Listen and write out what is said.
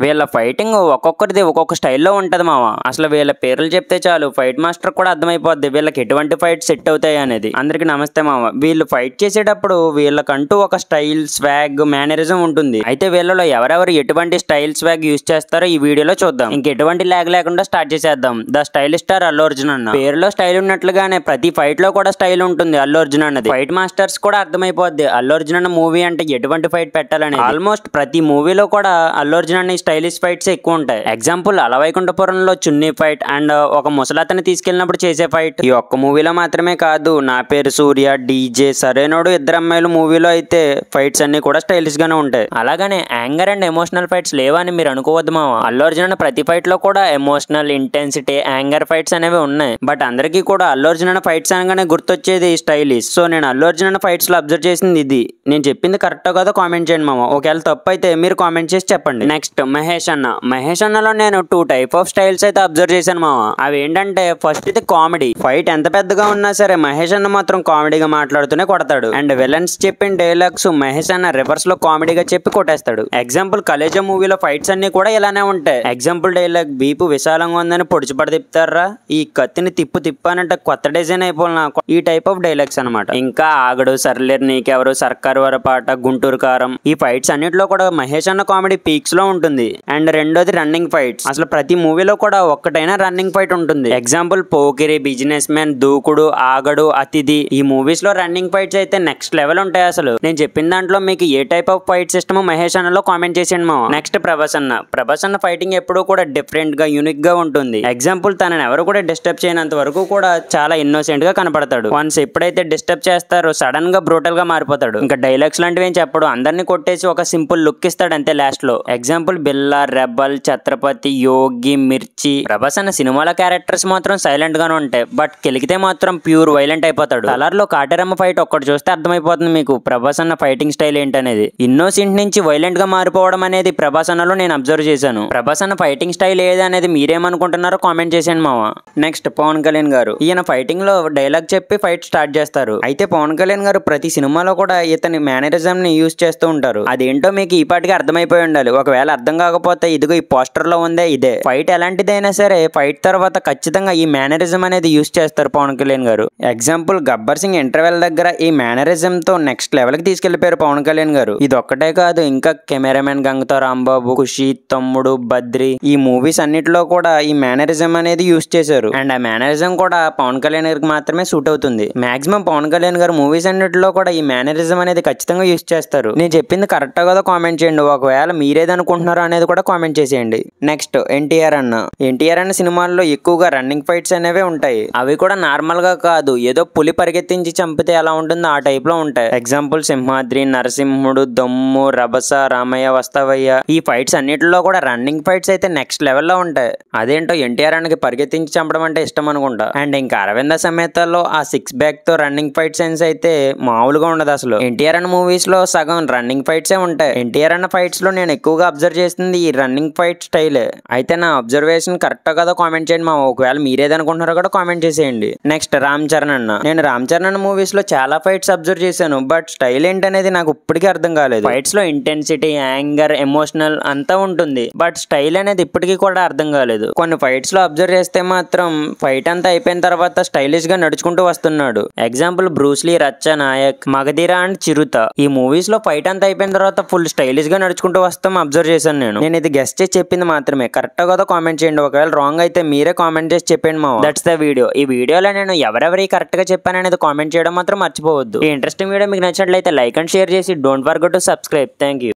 వీళ్ళ ఫైటింగ్ ఒక్కొక్కరిది ఒక్కొక్క స్టైల్లో ఉంటది మామ. అసలు వీళ్ళ పేర్లు చెప్తే చాలు ఫైట్ మాస్టర్ కూడా అర్థమైపోద్ది వీళ్ళకి ఎటువంటి ఫైట్ సెట్ అవుతాయి అనేది. అందరికి నమస్తే మామ. వీళ్ళు ఫైట్ చేసేటప్పుడు వీళ్ళకంటూ ఒక స్టైల్, స్వాగ్, మేనరిజం ఉంటుంది. అయితే వీళ్ళలో ఎవరెవరు ఎటువంటి స్టైల్, స్వాగ్ యూజ్ చేస్తారో ఈ వీడియోలో చూద్దాం. ఇంకెటువంటి ల్యాగ్ లేకుండా స్టార్ట్ చేసేద్దాం. The stylish star Allu Arjun అన్న. పేరులో స్టైల్ ఉన్నట్లుగానే ప్రతి ఫైట్ లో కూడా స్టైల్ ఉంటుంది అల్లు అర్జున్ అన్నది. ఫైట్ మాస్టర్స్ కూడా అర్థమైపోద్ది అల్లు అర్జున్ అన్న మూవీ అంటే ఎటువంటి ఫైట్ పెట్టాలని. ఆల్మోస్ట్ ప్రతి మూవీలో కూడా అల్లు అర్జున్ అన్న స్టైలిష్ ఫైట్స్ ఎక్కువ ఉంటాయి. ఎగ్జాంపుల్ అలవైకుంఠపురంలో చున్నీ ఫైట్ అండ్ ఒక ముసలతని తీసుకెళ్ళినప్పుడు చేసే ఫైట్. ఈ ఒక్క మూవీలో మాత్రమే కాదు, నా పేరు సూర్య, డీజే, సరైనోడు, ఇద్దరు అమ్మాయిలు మూవీలో అయితే ఫైట్స్ అన్ని కూడా స్టైలిష్ గానే ఉంటాయి. అలాగనే యాంగర్ అండ్ ఎమోషనల్ ఫైట్స్ లేవని మీరు అనుకోవద్దు మామ. అల్లు అర్జున్ ప్రతి ఫైట్ లో కూడా ఎమోషనల్, ఇంటెన్సిటీ, యాంగర్ ఫైట్స్ అనేవి ఉన్నాయి. బట్ అందరికీ కూడా అల్లు అర్జున్ ఫైట్స్ అనగానే గుర్తొచ్చేది స్టైలిష్. సో నేను అల్లు అర్జున్ ఫైట్స్ లో అబ్జర్వ్ చేసింది ఇది. నేను చెప్పింది కరెక్టో కాదో కామెంట్ చేయండి మామ. ఒకవేళ తప్పు అయితే మీరు కామెంట్ చేసి చెప్పండి. నెక్స్ట్ మహేష్ అన్న. మహేష్ అన్నలో నేను 2 టైప్ ఆఫ్ స్టైల్స్ అయితే అబ్జర్వ్ చేశాను మామ. అవి ఏంటంటే ఫస్ట్ ఇది కామెడీ. ఫైట్ ఎంత పెద్దగా ఉన్నా సరే మహేష్ అన్న మాత్రం కామెడీగా మాట్లాడుతూనే కొడతాడు. అండ్ విలన్స్ చెప్పిన డైలాగ్స్ మహేష్ అన్న రివర్స్ లో కామెడీగా చెప్పి కొట్టేస్తాడు. ఎగ్జాంపుల్ కలేజా మూవీలో ఫైట్స్ అన్ని కూడా ఇలానే ఉంటాయి. ఎగ్జాంపుల్ డైలాగ్, బీపు విశాలంగా ఉందని పొడిచిపడి తిప్పుతారా, ఈ కత్తిని తిప్పానంటే కొత్త డిజైన్ అయిపోయినా, ఈ టైప్ ఆఫ్ డైలాగ్స్ అనమాట. ఇంకా ఆగడు, సర్లేరు, నీకెవరు, సర్కారు వరపాట, గుంటూరు కారం, ఈ ఫైట్స్ అన్నిటిలో కూడా మహేష్ అన్న కామెడీ పీక్స్ లో ఉంటుంది. అండ్ రెండోది రన్నింగ్ ఫైట్స్. అసలు ప్రతి మూవీలో కూడా ఒక్కటైనా రన్నింగ్ ఫైట్ ఉంటుంది. Example Pokiri, businessman, Dookudu, Aagadu, Athidhi, ఈ మూవీస్ లో రన్నింగ్ ఫైట్స్ అయితే నెక్స్ట్ లెవెల్ ఉంటాయి. అసలు నేను చెప్పిన దాంట్లో మీకు ఏ type of fight system Mahesh అన్నలో కామెంట్ చేసేయండి మా. నెక్స్ట్ ప్రభాస్ అన్న. ప్రభాస్ అన్న ఫైటింగ్ ఎప్పుడూ కూడా డిఫరెంట్ గా, యూనిక్ గా ఉంటుంది. ఎగ్జాంపుల్ తనని ఎవరు కూడా డిస్టర్బ్ చేయనంత వరకు కూడా చాలా ఇన్నోసెంట్ గా కనపడతాడు. వన్స్ ఎప్పుడైతే డిస్టర్బ్ చేస్తారో సడన్ గా బ్రూటల్ గా మారిపోతాడు. ఇంకా డైలాగ్స్ లాంటివి ఏం చెప్పడు, అందరినీ కొట్టేసి ఒక సింపుల్ లుక్ ఇస్తాడు అంతే లాస్ట్ లో. ఎగ్జాంపుల్ బిల్లా, రెబల్, ఛత్రపతి, యోగి, మిర్చి. ప్రభాస్ అన్న సినిమాల క్యారెక్టర్స్ మాత్రం సైలెంట్ గానే ఉంటాయి. బట్ కెలికితే మాత్రం ప్యూర్ వైలెంట్ అయిపోతాడు. కలర్ లో కాటేరమ్మ ఫైట్ ఒక్కటి చూస్తే అర్థమైపోతుంది మీకు ప్రభాస్ అన్న ఫైటింగ్ స్టైల్ ఏంటనేది. ఇన్నోసెంట్ నుంచి వైలెంట్ గా మారిపోవడం అనేది ప్రభాస్ అన్నలో నేను అబ్జర్వ్ చేశాను. ప్రభాస్ అన్న ఫైటింగ్ స్టైల్ ఏది అనేది మీరేమనుకుంటున్నారో కామెంట్ చేసేయండి మామ. నెక్స్ట్ పవన్ కళ్యాణ్ గారు. ఈయన ఫైటింగ్ లో డైలాగ్ చెప్పి ఫైట్ స్టార్ట్ చేస్తారు. అయితే పవన్ కళ్యాణ్ గారు ప్రతి సినిమాలో కూడా ఇతని మేనరిజం ని యూజ్ చేస్తూ ఉంటారు. అదేంటో మీకు ఈ పాటికి అర్థమైపోయి ఉండాలి. ఒకవేళ అర్థం కాకపోతే ఇదిగో ఈ పోస్టర్ లో ఉందే ఇదే. ఫైట్ ఎలాంటిదైనా సరే ఫైట్ తర్వాత ఖచ్చితంగా ఈ మేనరిజం అనేది యూజ్ చేస్తారు పవన్ కళ్యాణ్ గారు. ఎగ్జాంపుల్ గబ్బర్ సింగ్ ఇంటర్వెల్ దగ్గర ఈ మేనరిజం తో నెక్స్ట్ లెవెల్ కి తీసుకెళ్లిపోయారు పవన్ కళ్యాణ్ గారు. ఇది ఒక్కటే కాదు, ఇంకా కెమెరామెన్ గంగతో రాంబాబు, ఖుషి, తమ్ముడు, బద్రి, ఈ మూవీస్ అన్నిటిలో కూడా ఈ మేనరిజం అనేది యూజ్ చేశారు. అండ్ ఆ మేనరిజం కూడా పవన్ కళ్యాణ్ గారికి మాత్రమే సూట్ అవుతుంది. మాక్సిమం పవన్ కళ్యాణ్ గారు మూవీస్ అన్నిటిలో కూడా ఈ మేనరిజం అనేది ఖచ్చితంగా యూజ్ చేస్తారు. నేను చెప్పింది కరెక్ట్ కదా కామెంట్ చేయండి. ఒకవేళ మీరేదనుకుంటున్నారో అనేది కూడా కామెంట్ చేసేయండి. నెక్స్ట్ ఎన్టీఆర్ అన్న. ఎన్టీఆర్ అన్న సినిమాల్లో ఎక్కువగా రన్నింగ్ ఫైట్స్ అనేవి ఉంటాయి. అవి కూడా నార్మల్ గా కాదు, ఏదో పులి పరిగెత్తించి చంపితే ఎలా ఉంటుందో ఆ టైప్ లో ఉంటాయి. ఎగ్జాంపుల్ సింహాద్రి, నరసింహుడు, దమ్ము, రభస, రామయ్య, వస్తవయ్య, ఈ ఫైట్స్ అన్నిటిలో కూడా రన్నింగ్ ఫైట్స్ అయితే నెక్స్ట్ లెవెల్లో ఉంటాయి. అదేంటో ఎన్టీఆర్ అన్నకి పరిగెత్తించి చంపడం అంటే ఇష్టం అనుకుంటా. అండ్ ఇంకా అరవింద సమేతలో ఆ 6 బ్యాక్ తో రన్నింగ్ ఫైట్ సెన్స్ అయితే మామూలుగా ఉండదు. అసలు ఎన్టీఆర్ అన్న మూవీస్ లో సగం రన్నింగ్ ఫైట్సే ఉంటాయి. ఎన్టీఆర్ అన్న ఫైట్స్ లో నేను ఎక్కువగా అబ్జర్వ్ చేస్తుంది ఈ రన్నింగ్ ఫైట్ స్టైల్. అయితే నా అబ్జర్వేషన్ కరెక్ట్ కదా కామెంట్ చేయండి మా. ఒకవేళ మీరేదనుకుంటున్నారో కూడా కామెంట్ చేసేయండి. నెక్స్ట్ రామ్ చరణ్ అన్న. నేను రామ్ చరణ్ అన్న మూవీస్ లో చాలా ఫైట్స్ అబ్జర్వ్ చేశాను. బట్ స్టైల్ ఏంటనేది నాకు ఇప్పటికీ అర్థం కాలేదు. ఫైట్స్ లో ఇంటెన్సిటీ, యాంగర్, ఎమోషనల్ అంతా ఉంటుంది. బట్ స్టైల్ అనేది ఇప్పటికీ కూడా అర్థం కాలేదు. కొన్ని ఫైట్స్ లో అబ్జర్వ్ చేస్తే మాత్రం ఫైట్ అంతా అయిపోయిన తర్వాత స్టైలిష్ గా నడుచుకుంటూ వస్తున్నాడు. ఎగ్జాంపుల్ బ్రూస్లీ, రచ్చ నాయక్, మగధీర అండ్ చిరుత, ఈ మూవీస్ లో ఫైట్ అంతా అయిపోయిన తర్వాత ఫుల్ స్టైలిష్ గా నడుచుకుంటూ వస్తాం అబ్జర్వ్ చేశాను నేను ఇది గెస్ట్ చేసి చెప్పింది మాత్రమే. కరెక్ట్ కదా కామెంట్ చేయండి. ఒకవేళ రాంగ్ అయితే మీరే కామెంట్ చేసి చెప్పండి మా. That's the video. ఈ వీడియోలో నేను ఎవరెవరి కరెక్ట్ గా చెప్పాను అనేది కామెంట్ చేయడం మాత్రం మర్చిపోవద్దు. ఈ ఇంట్రెస్టింగ్ వీడియో మీకు నచ్చినట్లయితే లైక్ అండ్ షేర్ చేసి don't forget to subscribe. Thank you.